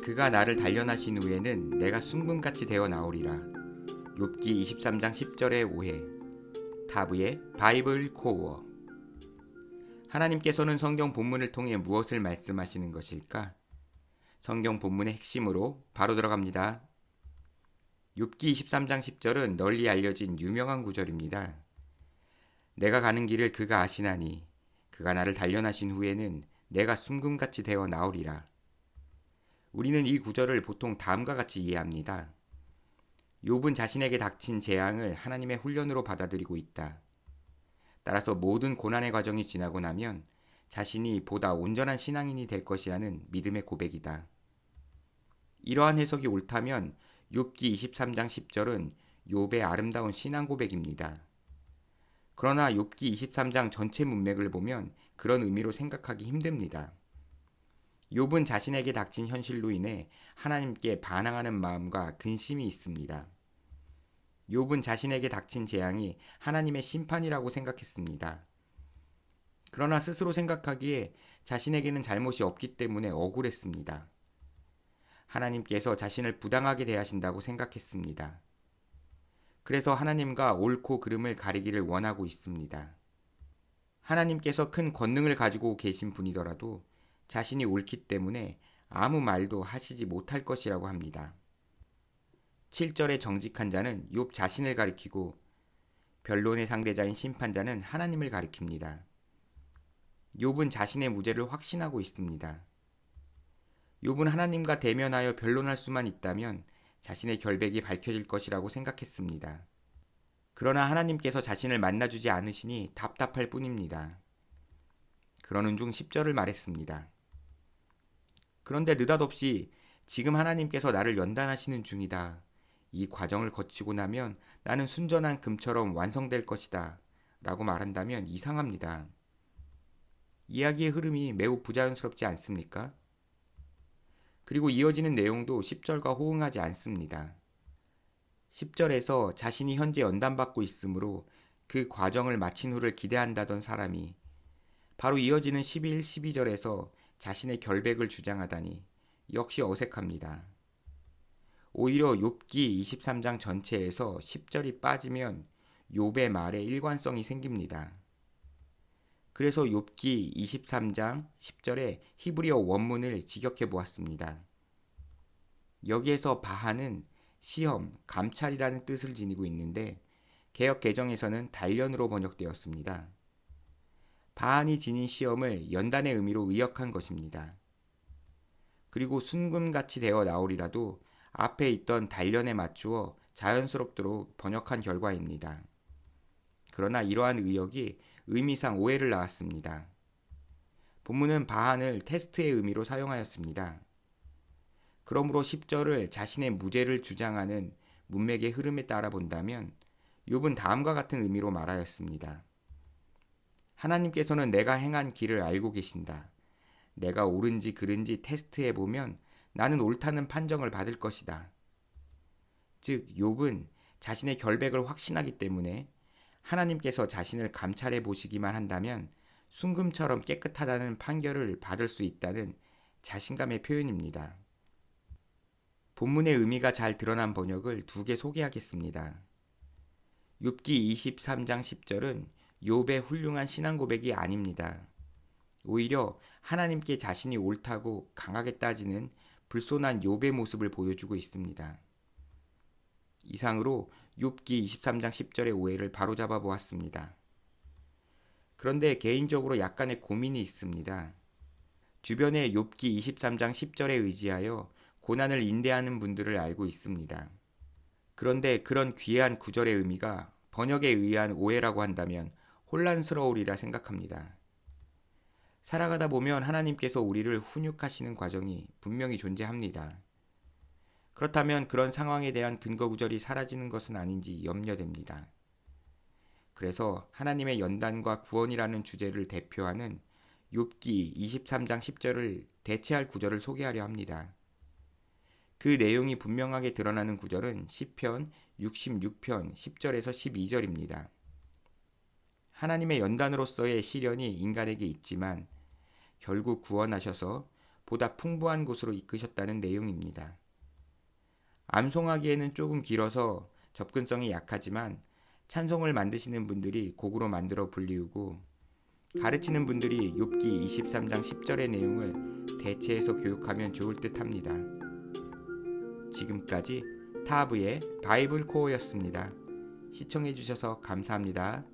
그가 나를 단련하신 후에는 내가 순금같이 되어 나오리라. 욥기 23장 10절의 오해. 타브의 바이블 코어. 하나님께서는 성경 본문을 통해 무엇을 말씀하시는 것일까? 성경 본문의 핵심으로 바로 들어갑니다. 욥기 23장 10절은 널리 알려진 유명한 구절입니다. 내가 가는 길을 그가 아시나니 그가 나를 단련하신 후에는 내가 순금같이 되어 나오리라. 우리는 이 구절을 보통 다음과 같이 이해합니다. 욥은 자신에게 닥친 재앙을 하나님의 훈련으로 받아들이고 있다. 따라서 모든 고난의 과정이 지나고 나면 자신이 보다 온전한 신앙인이 될 것이라는 믿음의 고백이다. 이러한 해석이 옳다면 욥기 23장 10절은 욥의 아름다운 신앙 고백입니다. 그러나 욥기 23장 전체 문맥을 보면 그런 의미로 생각하기 힘듭니다. 욥은 자신에게 닥친 현실로 인해 하나님께 반항하는 마음과 근심이 있습니다. 욥은 자신에게 닥친 재앙이 하나님의 심판이라고 생각했습니다. 그러나 스스로 생각하기에 자신에게는 잘못이 없기 때문에 억울했습니다. 하나님께서 자신을 부당하게 대하신다고 생각했습니다. 그래서 하나님과 옳고 그름을 가리기를 원하고 있습니다. 하나님께서 큰 권능을 가지고 계신 분이더라도 자신이 옳기 때문에 아무 말도 하시지 못할 것이라고 합니다. 7절의 정직한 자는 욥 자신을 가리키고 변론의 상대자인 심판자는 하나님을 가리킵니다. 욥은 자신의 무죄를 확신하고 있습니다. 욥은 하나님과 대면하여 변론할 수만 있다면 자신의 결백이 밝혀질 것이라고 생각했습니다. 그러나 하나님께서 자신을 만나주지 않으시니 답답할 뿐입니다. 그러는 중 10절을 말했습니다. 그런데 느닷없이 지금 하나님께서 나를 연단하시는 중이다. 이 과정을 거치고 나면 나는 순전한 금처럼 완성될 것이다. 라고 말한다면 이상합니다. 이야기의 흐름이 매우 부자연스럽지 않습니까? 그리고 이어지는 내용도 10절과 호응하지 않습니다. 10절에서 자신이 현재 연단받고 있으므로 그 과정을 마친 후를 기대한다던 사람이 바로 이어지는 11, 12절에서 자신의 결백을 주장하다니 역시 어색합니다. 오히려 욥기 23장 전체에서 10절이 빠지면 욥의 말에 일관성이 생깁니다. 그래서 욥기 23장 10절의 히브리어 원문을 직역해 보았습니다. 여기에서 바하는 시험, 감찰이라는 뜻을 지니고 있는데 개역 개정에서는 단련으로 번역되었습니다. 바한이 지닌 시험을 연단의 의미로 의역한 것입니다. 그리고 순금같이 되어 나오리라도 앞에 있던 단련에 맞추어 자연스럽도록 번역한 결과입니다. 그러나 이러한 의역이 의미상 오해를 낳았습니다. 본문은 바한을 테스트의 의미로 사용하였습니다. 그러므로 10절을 자신의 무죄를 주장하는 문맥의 흐름에 따라 본다면 욥은 다음과 같은 의미로 말하였습니다. 하나님께서는 내가 행한 길을 알고 계신다. 내가 옳은지 그른지 테스트해보면 나는 옳다는 판정을 받을 것이다. 즉 욥은 자신의 결백을 확신하기 때문에 하나님께서 자신을 감찰해 보시기만 한다면 순금처럼 깨끗하다는 판결을 받을 수 있다는 자신감의 표현입니다. 본문의 의미가 잘 드러난 번역을 두 개 소개하겠습니다. 욥기 23장 10절은 욥의 훌륭한 신앙 고백이 아닙니다. 오히려 하나님께 자신이 옳다고 강하게 따지는 불손한 욥의 모습을 보여주고 있습니다. 이상으로 욥기 23장 10절의 오해를 바로잡아 보았습니다. 그런데 개인적으로 약간의 고민이 있습니다. 주변에 욥기 23장 10절에 의지하여 고난을 인내하는 분들을 알고 있습니다. 그런데 그런 귀한 구절의 의미가 번역에 의한 오해라고 한다면 혼란스러우리라 생각합니다. 살아가다 보면 하나님께서 우리를 훈육하시는 과정이 분명히 존재합니다. 그렇다면 그런 상황에 대한 근거 구절이 사라지는 것은 아닌지 염려됩니다. 그래서 하나님의 연단과 구원이라는 주제를 대표하는 욥기 23장 10절을 대체할 구절을 소개하려 합니다. 그 내용이 분명하게 드러나는 구절은 시편 66편 10절에서 12절입니다. 하나님의 연단으로서의 시련이 인간에게 있지만 결국 구원하셔서 보다 풍부한 곳으로 이끄셨다는 내용입니다. 암송하기에는 조금 길어서 접근성이 약하지만 찬송을 만드시는 분들이 곡으로 만들어 불리우고 가르치는 분들이 욥기 23장 10절의 내용을 대체해서 교육하면 좋을 듯 합니다. 지금까지 타브의 바이블 코어였습니다. 시청해 주셔서 감사합니다.